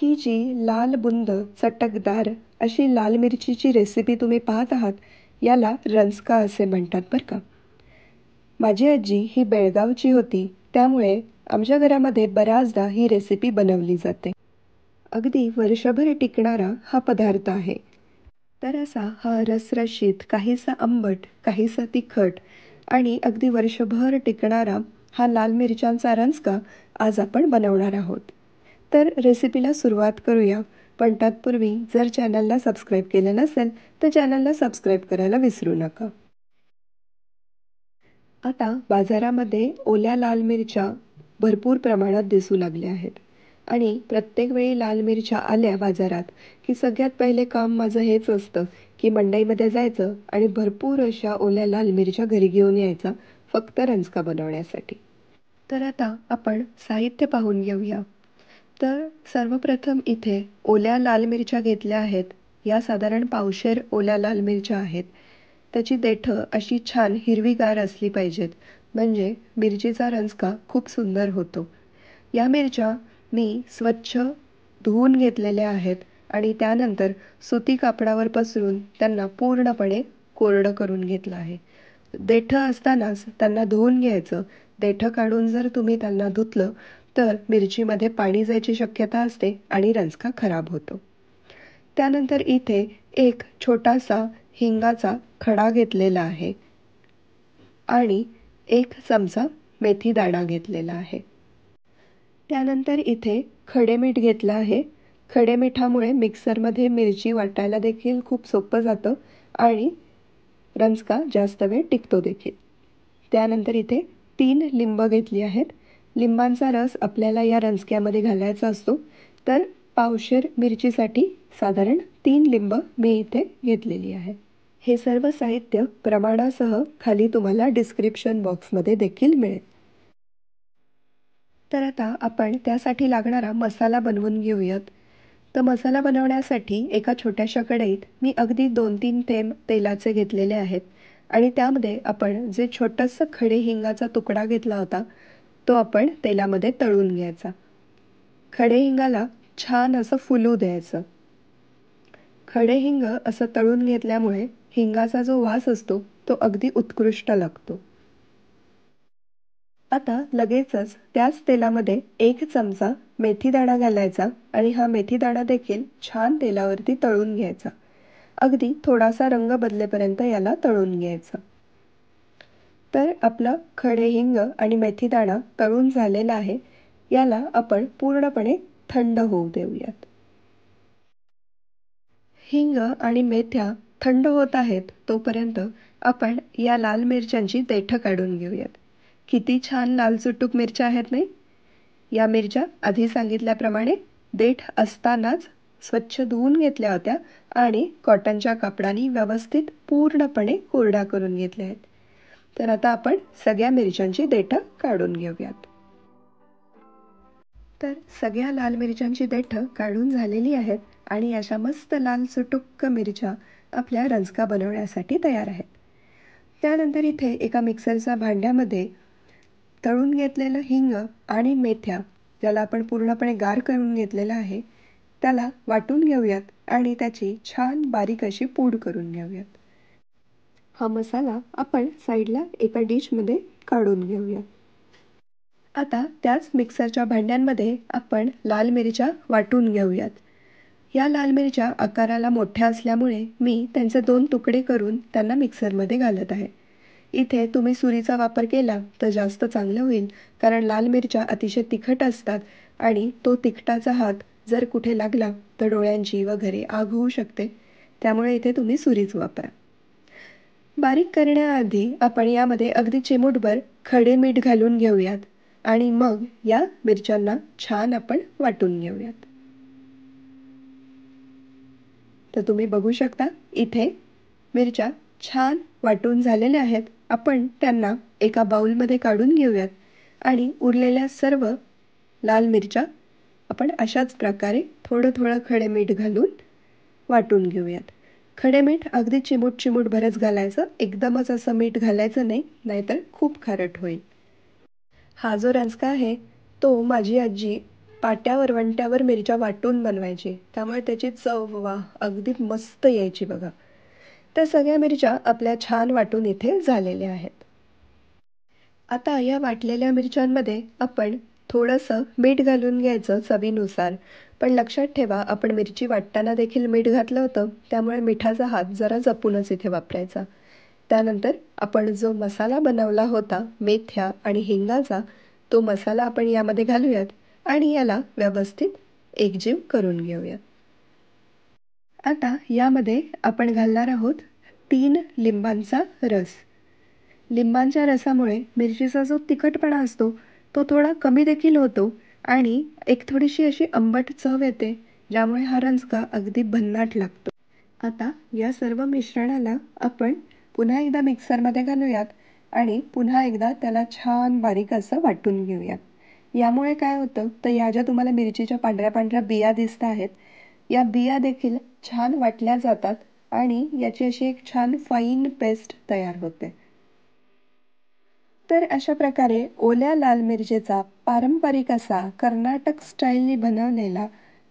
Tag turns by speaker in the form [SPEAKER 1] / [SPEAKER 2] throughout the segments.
[SPEAKER 1] ही जी लाल बुंद चटकदार अशी लाल मिरचीची रेसिपी तुम्ही पाहत आहात, याला रंजका असे म्हणतात बरं का. माझी आजी ही बेळगावची होती, त्यामुळे आमच्या घरामध्ये बऱ्याचदा ही रेसिपी बनवली जाते. अगदी वर्षभर टिकणारा हा पदार्थ आहे. तर असा हा रसरशीत, काहीसा आंबट, काहीसा तिखट आणि अगदी वर्षभर टिकणारा हा लाल मिरच्यांचा रंजका आज आपण बनवणार आहोत. तर रेसिपीला सुरुवात करूया. पण तत्पूर्वी जर चॅनलला सबस्क्राईब केलं नसेल, तर चॅनलला सबस्क्राईब करायला विसरू नका. आता बाजारामध्ये ओल्या लाल मिरच्या भरपूर प्रमाणात दिसू लागल्या आहेत आणि प्रत्येक वेळी लाल मिरच्या आल्या बाजारात, की सगळ्यात पहिले काम माझं हेच असतं, की मंडईमध्ये जायचं आणि भरपूर अशा ओल्या लाल मिरच्या घरी घेऊन यायचा, फक्त रंजका बनवण्यासाठी. तर आता आपण साहित्य पाहून घेऊया. तर सर्वप्रथम इथे ओल्या लाल मिरच्या घेतल्या आहेत. या साधारण पावशेर ओल्या लाल मिरच्या आहेत. त्याची देठं अशी छान हिरवीगार असली पाहिजेत, म्हणजे मिरचीचा रंजका खूप सुंदर होतो. या मिरच्या मी स्वच्छ धुवून घेतलेल्या आहेत आणि त्यानंतर सुती कापडावर पसरून त्यांना पूर्णपणे कोरडं करून घेतलं आहे. देठं असतानाच त्यांना धुवून घ्यायचं. देठं काढून जर तुम्ही त्यांना धुतलं, तर मिरचीमध्ये पाणी जायची शक्यता असते आणि रंजका खराब होतो. त्यानंतर इथे एक छोटासा हिंगाचा खडा घेतलेला आहे आणि 1 चमचा मेथी दाणा घेतलेला आहे. त्यानंतर इथे खडे मीठ घेतलं आहे. खडे मिठामुळे मिक्सरमध्ये मिरची वाटायला देखील खूप सोपं जातं आणि रंजका जास्त वेळ टिकतो देखील. त्यानंतर इथे 3 लिंब घेतली आहेत. लिंबांचा रस आपल्याला या रंजक्यामध्ये घालायचा असतो, तर पावशेर मिरचीसाठी साधारण 3 लिंब मी इथे घेतलेली आहे. हे सर्व साहित्य प्रमाणासह खाली तुम्हाला डिस्क्रिप्शन बॉक्समध्ये देखील मिळेल. तर आता आपण त्यासाठी लागणारा मसाला बनवून घेऊयात. तर मसाला बनवण्यासाठी एका छोट्याशा कढईत मी अगदी 2-3 थेंब तेलाचे घेतलेले आहेत आणि त्यामध्ये आपण जे छोटंसं खडे हिंगाचा तुकडा घेतला होता, तो आपण तेलामध्ये तळून घ्यायचा. खडे हिंगाला छान असं फुलू द्यायचं. खडे हिंग असं तळून घेतल्यामुळे हिंगाचा जो वास असतो, तो अगदी उत्कृष्ट लागतो. आता लगेचच त्याच तेलामध्ये 1 चमचा मेथीदाणा घालायचा आणि हा मेथीदाणा देखील छान तेलावरती तळून घ्यायचा. अगदी थोडासा रंग बदलेपर्यंत याला तळून घ्यायचं. तर आपलं खडे हिंग आणि मेथीदाणा तळून झालेला आहे. याला आपण पूर्णपणे थंड होऊ देऊयात. हिंग आणि मेथ्या थंड होत आहेत, तोपर्यंत आपण या लाल मिरच्यांची देठं काढून घेऊयात. किती छान लाल चुटूक मिरच्या आहेत नाही? या मिरच्या आधी सांगितल्याप्रमाणे देठ असतानाच स्वच्छ धुवून घेतल्या होत्या आणि कॉटनच्या कापडाने व्यवस्थित पूर्णपणे कोरड्या करून घेतल्या आहेत. तर आता आपण सगळ्या मिरच्यांची देठं काढून घेऊयात. तर सगळ्या लाल मिरच्यांची देठं काढून झालेली आहेत आणि अशा मस्त लाल चुटुक्क मिरच्या आपल्या रंजका बनवण्यासाठी तयार आहेत. त्यानंतर इथे एका मिक्सरच्या भांड्यामध्ये तळून घेतलेलं हिंग आणि मेथ्या, ज्याला आपण पूर्णपणे गार करून घेतलेलं आहे, त्याला वाटून घेऊयात आणि त्याची छान बारीक अशी पूड करून घेऊयात. हा मसाला आपण साईडला एका डिशमध्ये काढून घेऊयात. आता त्याच मिक्सरच्या भांड्यांमध्ये आपण लाल मिरच्या वाटून घेऊयात. या लाल मिरच्या आकाराला मोठ्या असल्यामुळे मी त्यांचे 2 तुकडे करून त्यांना मिक्सरमध्ये घालत आहे. इथे तुम्ही सुरीचा वापर केला तर जास्त चांगलं होईल, कारण लाल मिरच्या अतिशय तिखट असतात आणि तो तिखटाचा हात जर कुठे लागला तर डोळ्यांची वगैरे आग होऊ शकते. त्यामुळे इथे तुम्ही सुरीच वापरा. बारीक करण्याआधी आपण यामध्ये अगदी चिमूटभर खडे मीठ घालून घेऊयात आणि मग या मिरच्यांना छान आपण वाटून घेऊयात. तर तुम्ही बघू शकता इथे मिरच्या छान वाटून झालेल्या आहेत. आपण त्यांना एका बाउलमध्ये काढून घेऊयात आणि उरलेल्या सर्व लाल मिरच्या आपण अशाच प्रकारे थोडं थोडं खडे मीठ घालून वाटून घेऊयात. खडे मीठ अगदी चिमूट भरच घालायचं, एकदमच असं मीठ घालायचं नाही, नाहीतर खूप खारट होईल. हा जो रंजका आहे तो माझी आजी पाट्यावर वंट्यावर मिरच्या वाटून बनवायची, त्यामुळे त्याची चव वा अगदी मस्त यायची बघा. त्या सगळ्या मिरच्या आपल्या छान वाटून इथे झालेल्या आहेत. आता या वाटलेल्या मिरच्यांमध्ये आपण थोडंसं मीठ घालून घ्यायचं चवीनुसार. पण लक्षात ठेवा, आपण मिरची वाटताना देखील मीठ घातलं होतं, त्यामुळे मिठाचा हात जरा जपूनच इथे वापरायचा. त्यानंतर आपण जो मसाला बनवला होता मेथ्या आणि हिंगाचा, तो मसाला आपण यामध्ये घालूयात आणि याला व्यवस्थित एकजीव करून घेऊयात. आता यामध्ये आपण घालणार आहोत 3 लिंबांचा रस. लिंबांच्या रसामुळे मिरचीचा जो तिखटपणा असतो तो थोडा कमी देखील होतो आणि एक थोडीशी अशी आंबट चव येते, ज्यामुळे हा रंजका अगदी भन्नाट लागतो. आता या सर्व मिश्रणाला आपण पुन्हा एकदा मिक्सरमध्ये घालूयात आणि पुन्हा एकदा त्याला छान बारीक असं वाटून घेऊयात. यामुळे काय होतं तर या ज्या तुम्हाला मिरचीच्या पांढऱ्या पांढऱ्या बिया दिसत आहेत, या बिया देखील छान वाटल्या जातात आणि याची अशी एक छान फाईन पेस्ट तयार होते. तर अशा प्रकारे ओल्या लाल मिरचीचा पारंपरिक असा कर्नाटक स्टाईलने बनवलेला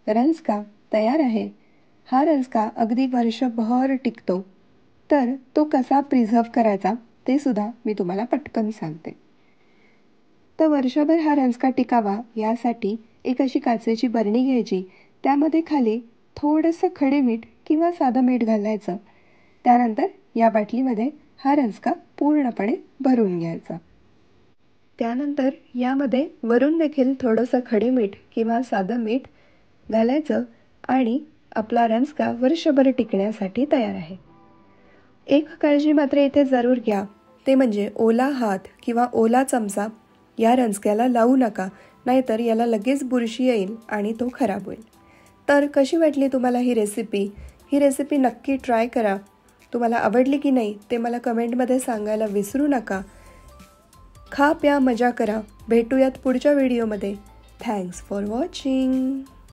[SPEAKER 1] रंजका तयार आहे. हा रंजका अगदी वर्षभर टिकतो. तर तो कसा प्रिझर्व्ह करायचा ते सुद्धा मी तुम्हाला पटकन सांगते. तर वर्षभर हा रंजका टिकावा यासाठी एक अशी काचेची बरणी घ्यायची. त्यामध्ये खाली थोडंसं खडे मीठ किंवा साधं मीठ घालायचं. त्यानंतर या बाटलीमध्ये हा रंजका पूर्णपणे भरून घ्यायचा. त्यानंतर यामध्ये वरून देखील थोडंसं खडे मीठ किंवा साधं मीठ घालायचं आणि आपला रंजका वर्षभर टिकण्यासाठी तयार आहे. एक काळजी मात्र इथे जरूर घ्या, ते म्हणजे ओला हात किंवा ओला चमचा या रंजक्याला लावू नका, नाहीतर याला लगेच बुरशी येईल आणि तो खराब होईल. तर कशी वाटली तुम्हाला ही रेसिपी? ही रेसिपी नक्की ट्राय करा. तुम्हाला आवडली की नाही ते मला कमेंटमध्ये सांगायला विसरू नका. खा प्या मजा करा. भेटूयात पुढच्या व्हिडिओमध्ये. Thanks for watching.